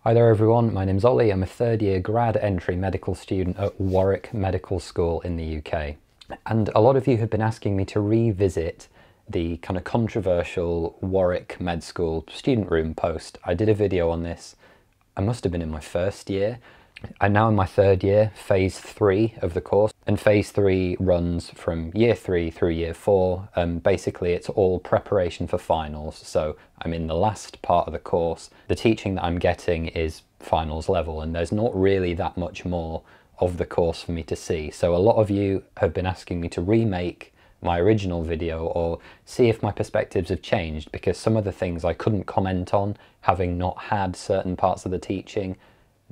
Hi there everyone, my name's Ollie. I'm a third year grad entry medical student at Warwick Medical School in the UK. And a lot of you have been asking me to revisit the kind of controversial Warwick Med School student room post. I did a video on this, I must have been in my first year. I'm now in my third year, phase 3 of the course, and phase 3 runs from year 3 through year 4. Basically it's all preparation for finals, so I'm in the last part of the course. The teaching that I'm getting is finals level, and there's not really that much more of the course for me to see. So a lot of you have been asking me to remake my original video or see if my perspectives have changed, because some of the things I couldn't comment on, having not had certain parts of the teaching.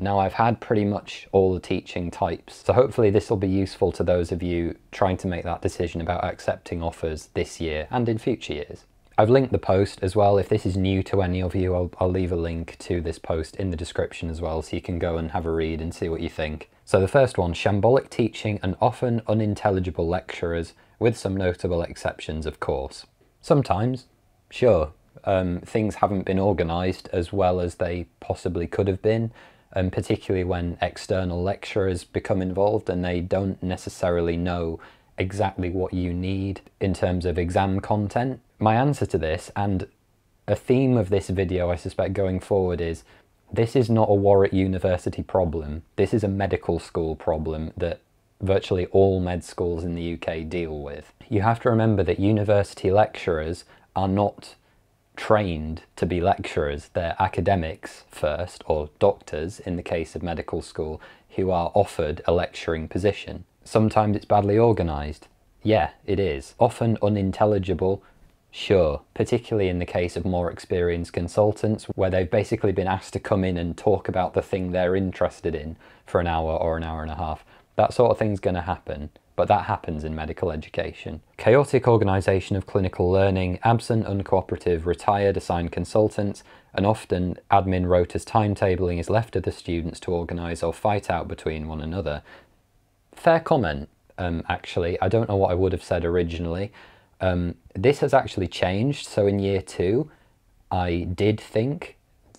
Now I've had pretty much all the teaching types, so hopefully this will be useful to those of you trying to make that decision about accepting offers this year and in future years. I've linked the post as well. If this is new to any of you, I'll leave a link to this post in the description as well, so you can go and have a read and see what you think. So the first one, shambolic teaching and often unintelligible lecturers, with some notable exceptions of course. Sometimes, sure, things haven't been organised as well as they possibly could have been. Particularly when external lecturers become involved and they don't necessarily know exactly what you need in terms of exam content. My answer to this, and a theme of this video I suspect going forward, is this is not a Warwick University problem. This is a medical school problem that virtually all med schools in the UK deal with. You have to remember that university lecturers are not trained to be lecturers. They're academics first, or doctors in the case of medical school, who are offered a lecturing position. Sometimes it's badly organised. Yeah, it is. Often unintelligible. Sure, particularly in the case of more experienced consultants, where they've basically been asked to come in and talk about the thing they're interested in for an hour or an hour and a half. That sort of thing's going to happen. But that happens in medical education. Chaotic organisation of clinical learning, absent, uncooperative, retired, assigned consultants, and often admin rotas timetabling is left to the students to organise or fight out between one another. Fair comment, actually. I don't know what I would have said originally. This has actually changed. So in year 2, I did think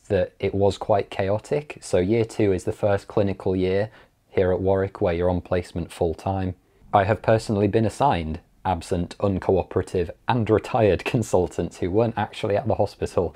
that it was quite chaotic. So year 2 is the first clinical year here at Warwick where you're on placement full time. I have personally been assigned absent, uncooperative and retired consultants who weren't actually at the hospital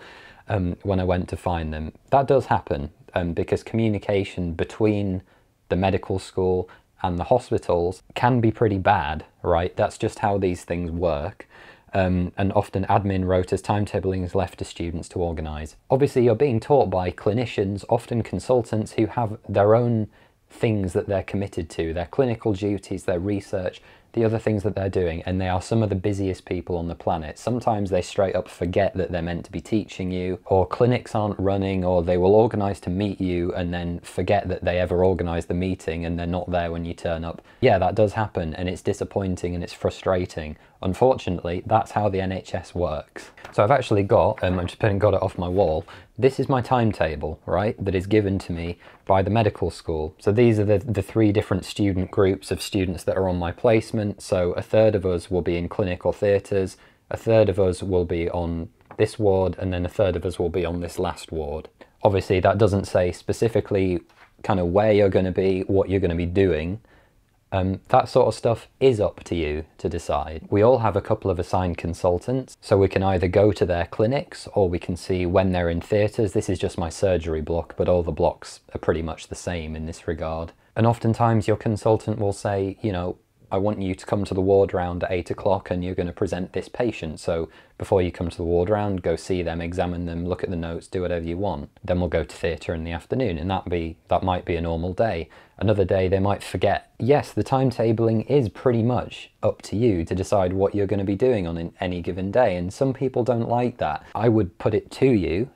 when I went to find them. That does happen because communication between the medical school and the hospitals can be pretty bad, right? That's just how these things work. And often admin rotas timetabling is left to students to organise. Obviously you're being taught by clinicians, often consultants who have their own things that they're committed to, their clinical duties, their research, the other things that they're doing, and they are some of the busiest people on the planet. Sometimes they straight up forget that they're meant to be teaching you, or clinics aren't running, or they will organise to meet you and then forget that they ever organised the meeting and they're not there when you turn up. Yeah, that does happen, and it's disappointing and it's frustrating. Unfortunately, that's how the NHS works. So I've actually got, I've just got it off my wall, this is my timetable, right, that is given to me by the medical school. So these are the 3 different student groups of students that are on my placement. So a third of us will be in clinical theatres, a third of us will be on this ward, and then a third of us will be on this last ward. Obviously that doesn't say specifically kind of where you're going to be, what you're going to be doing. That sort of stuff is up to you to decide. We all have a couple of assigned consultants, so we can either go to their clinics or we can see when they're in theatres. This is just my surgery block, but all the blocks are pretty much the same in this regard. And oftentimes your consultant will say, you know, I want you to come to the ward round at 8 o'clock and you're going to present this patient. So before you come to the ward round, go see them, examine them, look at the notes, do whatever you want. Then we'll go to theatre in the afternoon, and that might be a normal day. Another day they might forget. Yes, the timetabling is pretty much up to you to decide what you're going to be doing on any given day, and some people don't like that. I would put it to you,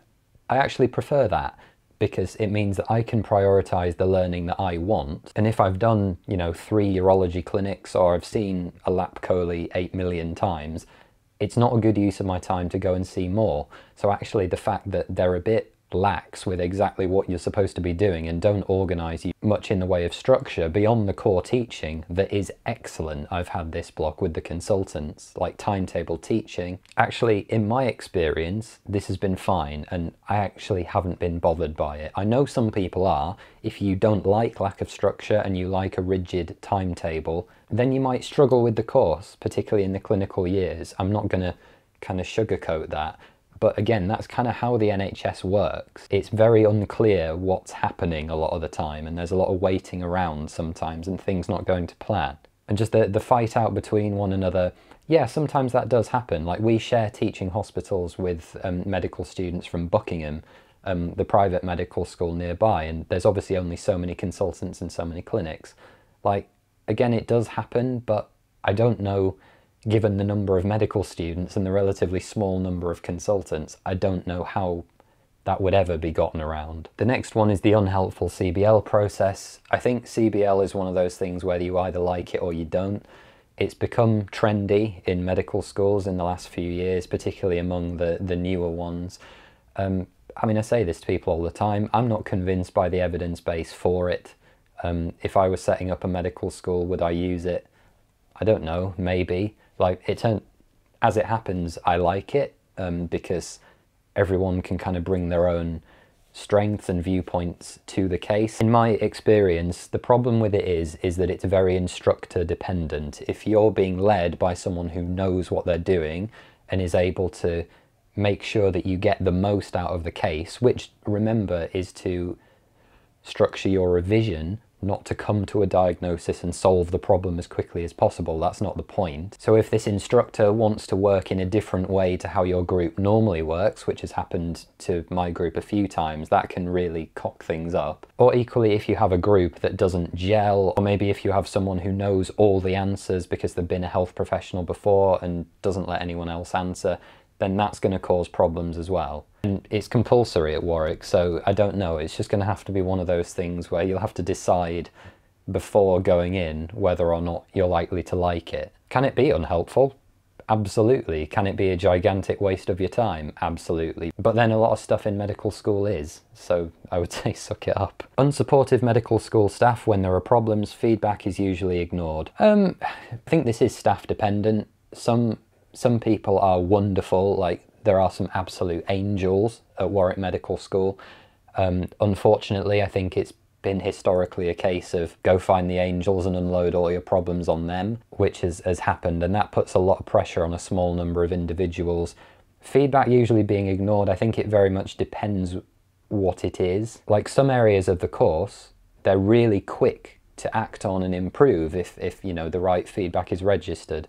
I actually prefer that, because it means that I can prioritise the learning that I want. And if I've done, you know, 3 urology clinics, or I've seen a lap chole 8 million times, it's not a good use of my time to go and see more. So actually the fact that they're a bit lax with exactly what you're supposed to be doing and don't organise you much in the way of structure beyond the core teaching that is excellent. I've had this block with the consultants, like timetable teaching. Actually, in my experience, this has been fine and I actually haven't been bothered by it. I know some people are. If you don't like lack of structure and you like a rigid timetable, then you might struggle with the course, particularly in the clinical years. I'm not going to kind of sugarcoat that. But again, that's kind of how the NHS works. It's very unclear what's happening a lot of the time, and there's a lot of waiting around sometimes and things not going to plan. And just the fight out between one another, yeah, sometimes that does happen. Like, we share teaching hospitals with medical students from Buckingham, the private medical school nearby, and there's obviously only so many consultants and so many clinics. Like, again, it does happen, but I don't know. Given the number of medical students and the relatively small number of consultants, I don't know how that would ever be gotten around. The next one is the unhelpful CBL process. I think CBL is one of those things where you either like it or you don't. It's become trendy in medical schools in the last few years, particularly among the newer ones. I mean, I say this to people all the time. I'm not convinced by the evidence base for it. If I was setting up a medical school, would I use it? I don't know, maybe. Like, as it happens, I like it because everyone can kind of bring their own strengths and viewpoints to the case. In my experience, the problem with it is that it's very instructor dependent. If you're being led by someone who knows what they're doing and is able to make sure that you get the most out of the case, which, remember, is to structure your revision, not to come to a diagnosis and solve the problem as quickly as possible. That's not the point. So if this instructor wants to work in a different way to how your group normally works, which has happened to my group a few times, that can really cock things up. Or equally, if you have a group that doesn't gel, or maybe if you have someone who knows all the answers because they've been a health professional before and doesn't let anyone else answer, then that's going to cause problems as well. And it's compulsory at Warwick, so I don't know, it's just going to have to be one of those things where you'll have to decide before going in whether or not you're likely to like it. Can it be unhelpful? Absolutely. Can it be a gigantic waste of your time? Absolutely. But then a lot of stuff in medical school is, so I would say suck it up. Unsupportive medical school staff, when there are problems, feedback is usually ignored. I think this is staff dependent. Some people are wonderful, like there are some absolute angels at Warwick Medical School. Unfortunately, I think it's been historically a case of go find the angels and unload all your problems on them, which has happened, and that puts a lot of pressure on a small number of individuals. Feedback usually being ignored, I think it very much depends what it is. Like, some areas of the course, they're really quick to act on and improve if you know, the right feedback is registered.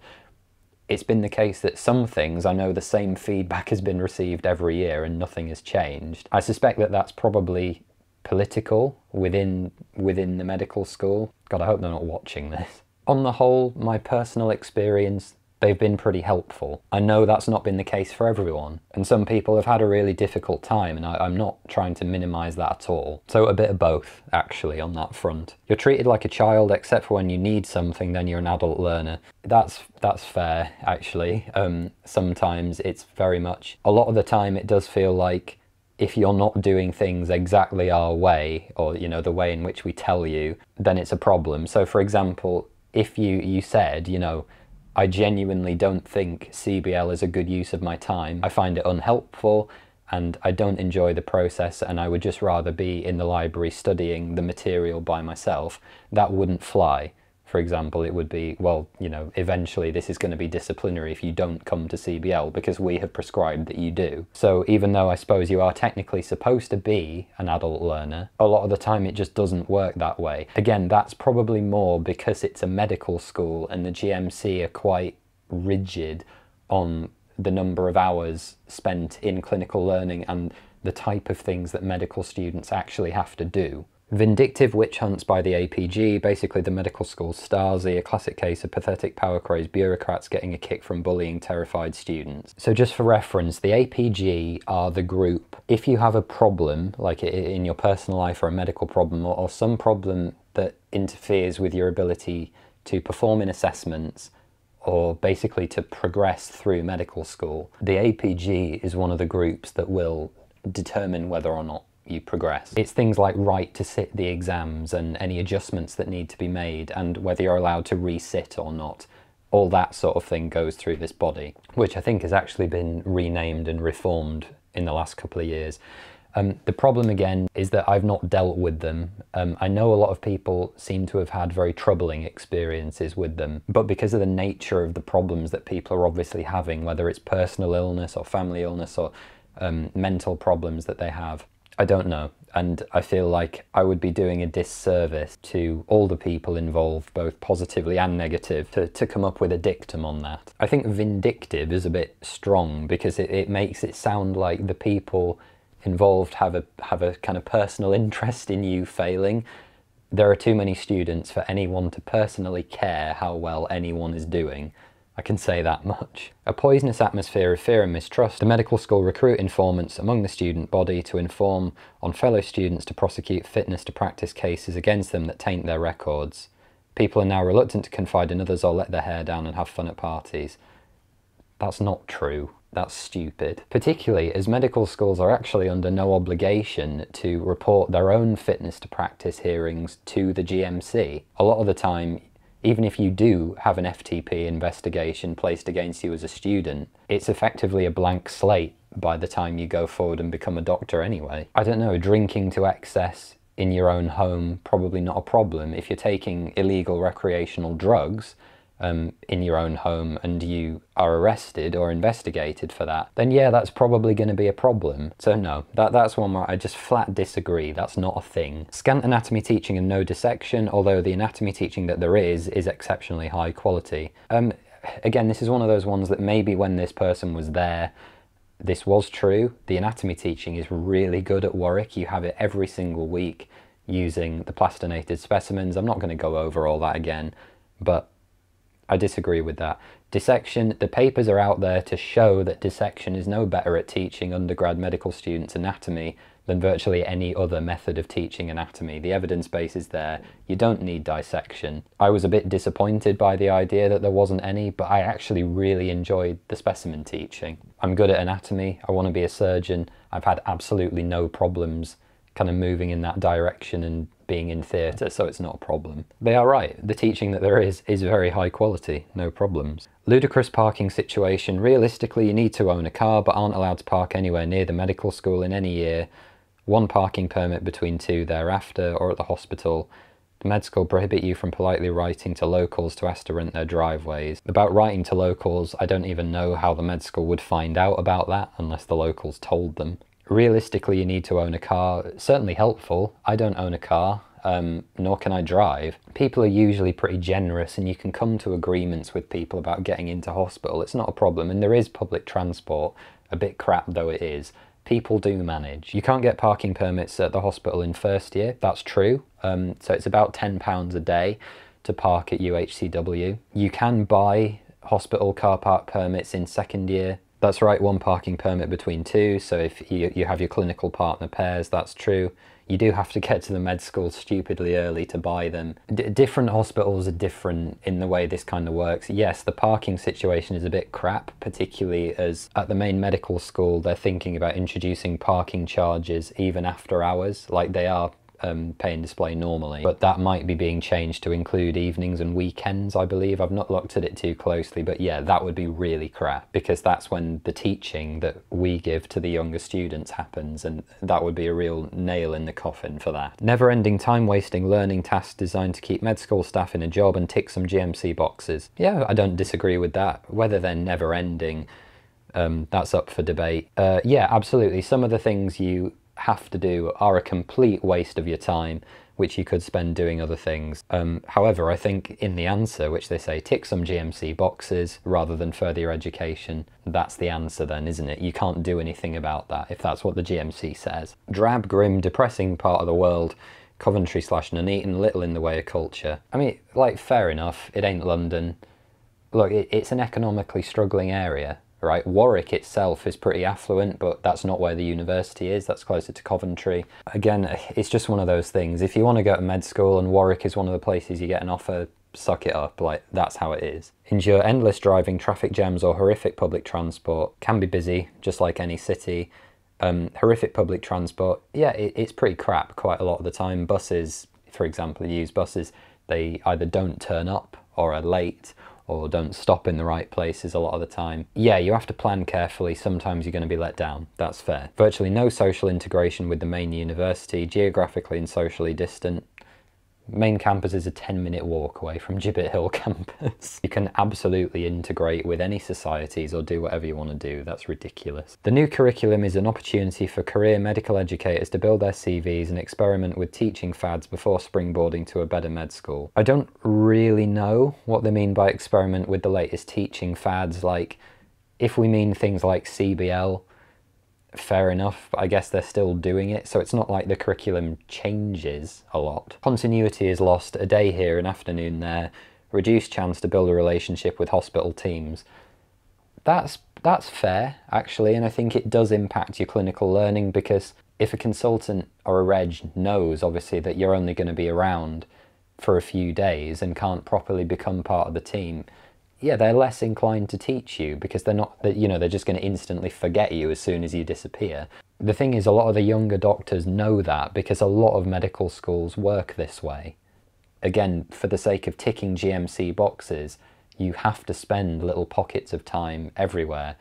It's been the case that some things, I know the same feedback has been received every year and nothing has changed. I suspect that that's probably political within the medical school. God, I hope they're not watching this. On the whole, my personal experience, they've been pretty helpful. I know that's not been the case for everyone, and some people have had a really difficult time, and I'm not trying to minimise that at all. So a bit of both, actually, on that front. You're treated like a child, except for when you need something, then you're an adult learner. That's fair, actually. Sometimes it's very much, a lot of the time it does feel like if you're not doing things exactly our way, or, you know, the way in which we tell you, then it's a problem. So for example, if you said, you know, I genuinely don't think CBL is a good use of my time. I find it unhelpful and I don't enjoy the process, and I would just rather be in the library studying the material by myself. That wouldn't fly. For example, it would be, well, you know, eventually this is going to be disciplinary if you don't come to CBL because we have prescribed that you do. So even though I suppose you are technically supposed to be an adult learner, a lot of the time it just doesn't work that way. Again, that's probably more because it's a medical school and the GMC are quite rigid on the number of hours spent in clinical learning and the type of things that medical students actually have to do. Vindictive witch hunts by the APG, basically the medical school Stasi, a classic case of pathetic power-crazed bureaucrats getting a kick from bullying terrified students. So just for reference, the APG are the group, if you have a problem, like in your personal life or a medical problem, or some problem that interferes with your ability to perform in assessments, or basically to progress through medical school, the APG is one of the groups that will determine whether or not you progress. It's things like right to sit the exams and any adjustments that need to be made and whether you're allowed to resit or not. All that sort of thing goes through this body, which I think has actually been renamed and reformed in the last couple of years. The problem again is that I've not dealt with them. I know a lot of people seem to have had very troubling experiences with them, but because of the nature of the problems that people are obviously having, whether it's personal illness or family illness or mental problems that they have, I don't know. And I feel like I would be doing a disservice to all the people involved, both positively and negative, to come up with a dictum on that. I think vindictive is a bit strong because it makes it sound like the people involved have a kind of personal interest in you failing. There are too many students for anyone to personally care how well anyone is doing. I can say that much. A poisonous atmosphere of fear and mistrust. The medical school recruit informants among the student body to inform on fellow students to prosecute fitness to practice cases against them that taint their records. People are now reluctant to confide in others or let their hair down and have fun at parties. That's not true. That's stupid. Particularly as medical schools are actually under no obligation to report their own fitness to practice hearings to the GMC. A lot of the time, even if you do have an FTP investigation placed against you as a student, it's effectively a blank slate by the time you go forward and become a doctor anyway. I don't know, drinking to excess in your own home, probably not a problem. If you're taking illegal recreational drugs, in your own home and you are arrested or investigated for that, then yeah, that's probably going to be a problem. So no, that's one where I just flat disagree. That's not a thing. Scant anatomy teaching and no dissection, although the anatomy teaching that there is exceptionally high quality. Again, this is one of those ones that maybe when this person was there, this was true. The anatomy teaching is really good at Warwick. You have it every single week using the plastinated specimens. I'm not going to go over all that again, but I disagree with that. Dissection, the papers are out there to show that dissection is no better at teaching undergrad medical students anatomy than virtually any other method of teaching anatomy. The evidence base is there. You don't need dissection. I was a bit disappointed by the idea that there wasn't any, but I actually really enjoyed the specimen teaching. I'm good at anatomy. I want to be a surgeon. I've had absolutely no problems kind of moving in that direction and being in theatre, so it's not a problem. They are right, the teaching that there is very high quality, no problems. Ludicrous parking situation. Realistically, you need to own a car but aren't allowed to park anywhere near the medical school in any year. One parking permit between two thereafter, or at the hospital. The med school prohibit you from politely writing to locals to ask to rent their driveways. About writing to locals, I don't even know how the med school would find out about that unless the locals told them. Realistically, you need to own a car. Certainly helpful. I don't own a car, nor can I drive. People are usually pretty generous and you can come to agreements with people about getting into hospital. It's not a problem, and there is public transport, a bit crap though it is. People do manage. You can't get parking permits at the hospital in first year, that's true. So it's about £10 a day to park at UHCW. You can buy hospital car park permits in second year. That's right, one parking permit between two, so if you have your clinical partner pairs, that's true. You do have to get to the med school stupidly early to buy them. Different hospitals are different in the way this kind of works. Yes, the parking situation is a bit crap, particularly as at the main medical school they're thinking about introducing parking charges even after hours, like they are pay and display normally, but that might be being changed to include evenings and weekends, I believe. I've not looked at it too closely, but yeah, that would be really crap because that's when the teaching that we give to the younger students happens, and that would be a real nail in the coffin for that. Never-ending time-wasting learning tasks designed to keep med school staff in a job and tick some GMC boxes. Yeah, I don't disagree with that. Whether they're never-ending, that's up for debate. Yeah, absolutely. Some of the things you have to do are a complete waste of your time, which you could spend doing other things. However, I think in the answer, which they say tick some GMC boxes rather than further your education, that's the answer then, isn't it? You can't do anything about that if that's what the GMC says. Drab, grim, depressing part of the world, Coventry/Nuneaton, little in the way of culture. I mean, like, fair enough, it ain't London. Look, it's an economically struggling area. Right, Warwick itself is pretty affluent, but that's not where the university is. That's closer to Coventry. Again, it's just one of those things. If you want to go to med school and Warwick is one of the places you get an offer, suck it up. Like, that's how it is. Endure endless driving, traffic jams or horrific public transport. Can be busy, just like any city. Horrific public transport. Yeah, it's pretty crap quite a lot of the time. Buses, for example, used buses, they either don't turn up or are late or don't stop in the right places a lot of the time. Yeah, you have to plan carefully. Sometimes you're going to be let down. That's fair. Virtually no social integration with the main university, geographically and socially distant. Main campus is a 10-minute walk away from Gibbet Hill campus. You can absolutely integrate with any societies or do whatever you want to do. That's ridiculous. The new curriculum is an opportunity for career medical educators to build their CVs and experiment with teaching fads before springboarding to a better med school. I don't really know what they mean by experiment with the latest teaching fads. Like, if we mean things like CBL, fair enough, but I guess they're still doing it, so it's not like the curriculum changes a lot. Continuity is lost, a day here, an afternoon there, reduced chance to build a relationship with hospital teams. That's fair, actually, and I think it does impact your clinical learning, because if a consultant or a reg knows, obviously, that you're only going to be around for a few days and can't properly become part of the team, yeah, they're less inclined to teach you, because they're not, you know, they're just going to instantly forget you as soon as you disappear. The thing is, a lot of the younger doctors know that, because a lot of medical schools work this way. Again, for the sake of ticking GMC boxes, you have to spend little pockets of time everywhere.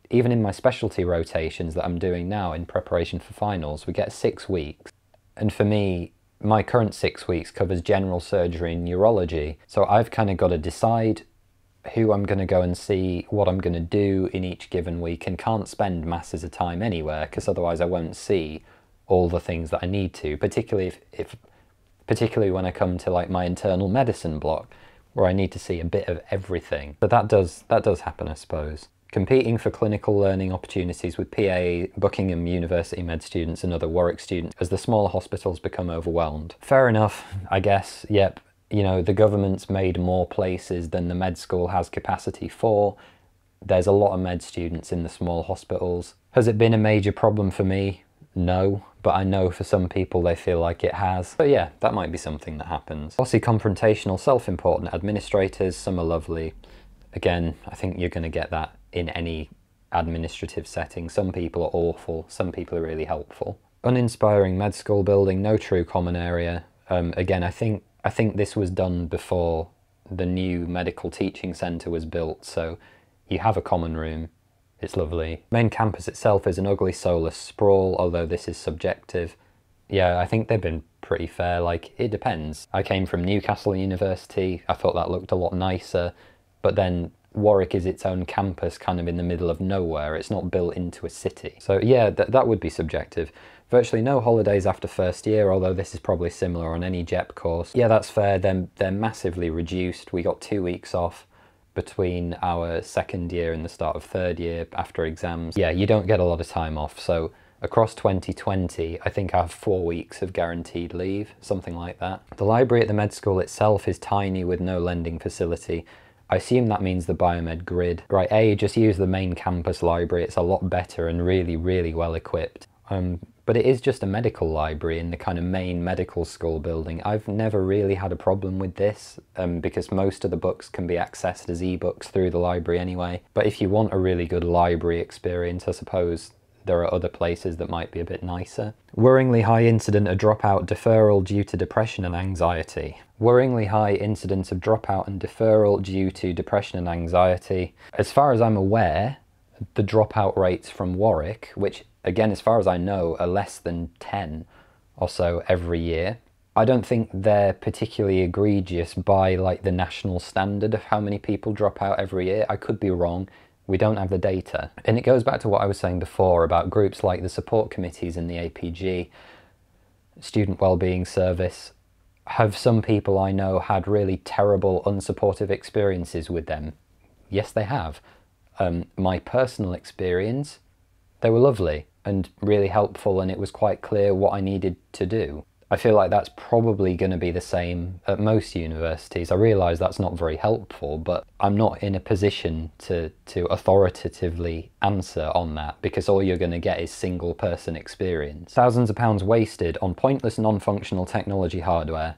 Even in my specialty rotations that I'm doing now in preparation for finals, we get 6 weeks. And for me, my current 6 weeks covers general surgery and neurology. So I've kind of got to decide who I'm going to go and see, what I'm going to do in each given week, and can't spend masses of time anywhere, because otherwise I won't see all the things that I need to, particularly particularly when I come to like my internal medicine block, where I need to see a bit of everything. But that does happen, I suppose. Competing for clinical learning opportunities with PA, Buckingham University med students and other Warwick students as the smaller hospitals become overwhelmed. Fair enough, I guess, yep. You know, the government's made more places than the med school has capacity for. There's a lot of med students in the small hospitals. Has it been a major problem for me? No, but I know for some people they feel like it has. But yeah, that might be something that happens. Bossy, confrontational, self-important administrators, some are lovely. Again, I think you're going to get that in any administrative setting. Some people are awful, some people are really helpful. Uninspiring med school building, no true common area. Again, I think this was done before the new medical teaching centre was built, so you have a common room, it's lovely. Main campus itself is an ugly soulless sprawl, although this is subjective. Yeah, I think they've been pretty fair, like, it depends. I came from Newcastle University, I thought that looked a lot nicer, but then Warwick is its own campus kind of in the middle of nowhere, it's not built into a city. So yeah, that would be subjective. Virtually no holidays after first year, although this is probably similar on any JEP course. Yeah, that's fair, they're massively reduced. We got 2 weeks off between our second year and the start of third year after exams. Yeah, you don't get a lot of time off, so across 2020, I think I have 4 weeks of guaranteed leave, something like that. The library at the med school itself is tiny with no lending facility. I assume that means the biomed grid. Right, A, just use the main campus library, it's a lot better and really, really well equipped. But it is just a medical library in the kind of main medical school building. I've never really had a problem with this because most of the books can be accessed as ebooks through the library anyway. But if you want a really good library experience, I suppose there are other places that might be a bit nicer. Worryingly high incident of dropout deferral due to depression and anxiety. Worryingly high incidence of dropout and deferral due to depression and anxiety. As far as I'm aware, the dropout rates from Warwick, which again, as far as I know, are less than 10 or so every year. I don't think they're particularly egregious by like the national standard of how many people drop out every year. I could be wrong. We don't have the data. And it goes back to what I was saying before about groups like the support committees in the APG, Student Wellbeing Service. Have some people I know had really terrible, unsupportive experiences with them? Yes, they have. My personal experience, they were lovely and really helpful, and it was quite clear what I needed to do. I feel like that's probably going to be the same at most universities. I realise that's not very helpful, but I'm not in a position to authoritatively answer on that, because all you're going to get is single person experience. Thousands of pounds wasted on pointless non-functional technology hardware.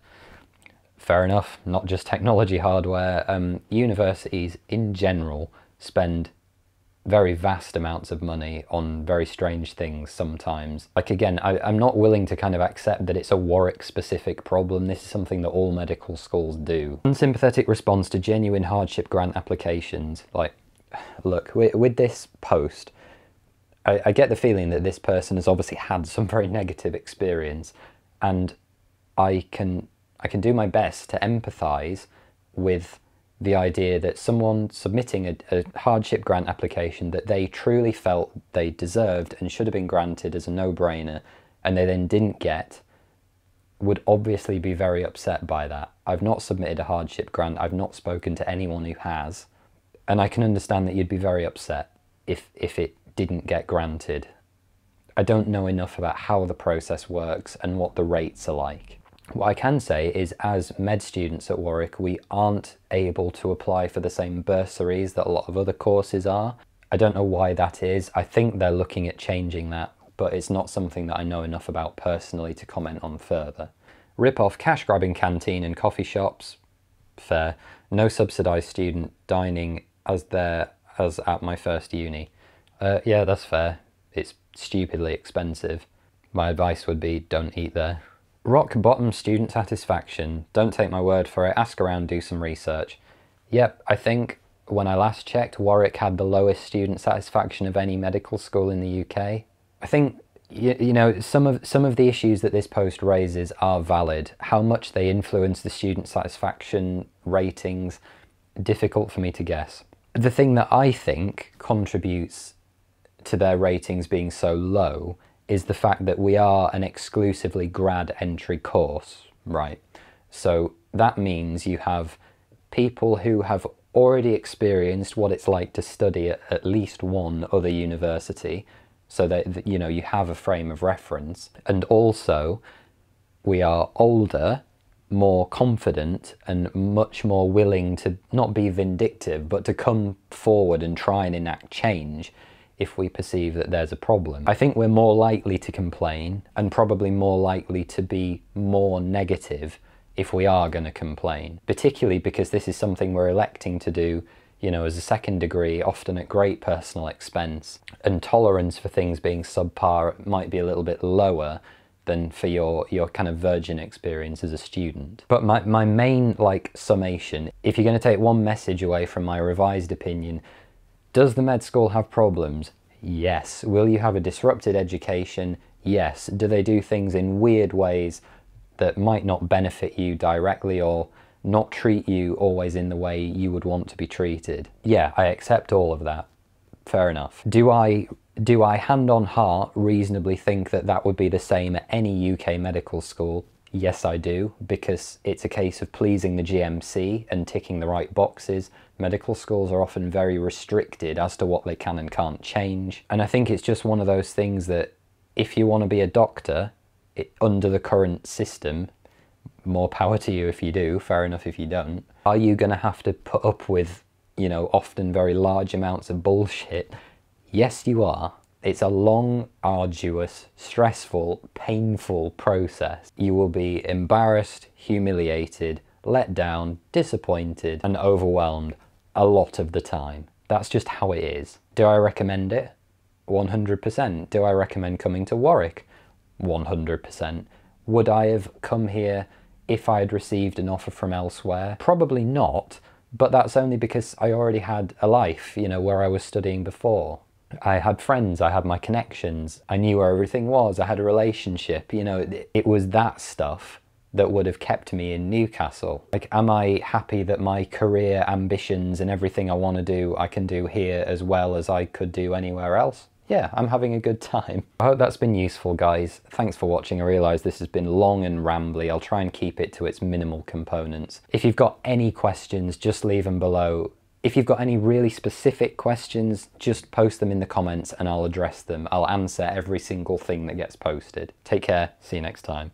Fair enough, not just technology hardware. Universities in general spend very vast amounts of money on very strange things sometimes. Like again, I'm not willing to kind of accept that it's a Warwick specific problem. This is something that all medical schools do. Unsympathetic response to genuine hardship grant applications. Like, look, with this post, I get the feeling that this person has obviously had some very negative experience, and I can do my best to empathise with the idea that someone submitting a hardship grant application that they truly felt they deserved and should have been granted as a no-brainer, and they then didn't get, would obviously be very upset by that. I've not submitted a hardship grant, I've not spoken to anyone who has, and I can understand that you'd be very upset if it didn't get granted. I don't know enough about how the process works and what the rates are like. What I can say is, as med students at Warwick, we aren't able to apply for the same bursaries that a lot of other courses are. I don't know why that is. I think they're looking at changing that, but it's not something that I know enough about personally to comment on further. Rip off cash grabbing canteen and coffee shops. Fair. No subsidised student dining as at my first uni. Yeah, that's fair. It's stupidly expensive. My advice would be don't eat there. Rock bottom student satisfaction. Don't take my word for it. Ask around, do some research. Yep, I think when I last checked, Warwick had the lowest student satisfaction of any medical school in the UK. I think, you know, some of the issues that this post raises are valid. How much they influence the student satisfaction ratings, difficult for me to guess. The thing that I think contributes to their ratings being so low is the fact that we are an exclusively grad entry course, right? So that means you have people who have already experienced what it's like to study at least one other university, so that, you know, you have a frame of reference. And also, we are older, more confident, and much more willing to not be vindictive, but to come forward and try and enact change if we perceive that there's a problem. I think we're more likely to complain, and probably more likely to be more negative if we are going to complain, particularly because this is something we're electing to do, you know, as a second degree, often at great personal expense, and tolerance for things being subpar might be a little bit lower than for your kind of virgin experience as a student. But my main, like, summation, if you're going to take one message away from my revised opinion, does the med school have problems? Yes. Will you have a disrupted education? Yes. Do they do things in weird ways that might not benefit you directly, or not treat you always in the way you would want to be treated? Yeah, I accept all of that. Fair enough. Do I hand on heart reasonably think that that would be the same at any UK medical school? Yes, I do, because it's a case of pleasing the GMC and ticking the right boxes. Medical schools are often very restricted as to what they can and can't change. And I think it's just one of those things that if you want to be a doctor under the current system, more power to you if you do, fair enough if you don't. Are you going to have to put up with, you know, often very large amounts of bullshit? Yes, you are. It's a long, arduous, stressful, painful process. You will be embarrassed, humiliated, let down, disappointed, and overwhelmed a lot of the time. That's just how it is. Do I recommend it? 100%. Do I recommend coming to Warwick? 100%. Would I have come here if I had received an offer from elsewhere? Probably not, but that's only because I already had a life, you know, where I was studying before. I had friends, I had my connections, I knew where everything was, I had a relationship, you know, it was that stuff that would have kept me in Newcastle. Like, am I happy that my career ambitions and everything I want to do, I can do here as well as I could do anywhere else? Yeah, I'm having a good time. I hope that's been useful, guys. Thanks for watching. I realise this has been long and rambly. I'll try and keep it to its minimal components. If you've got any questions, just leave them below. If you've got any really specific questions, just post them in the comments and I'll address them. I'll answer every single thing that gets posted. Take care, see you next time.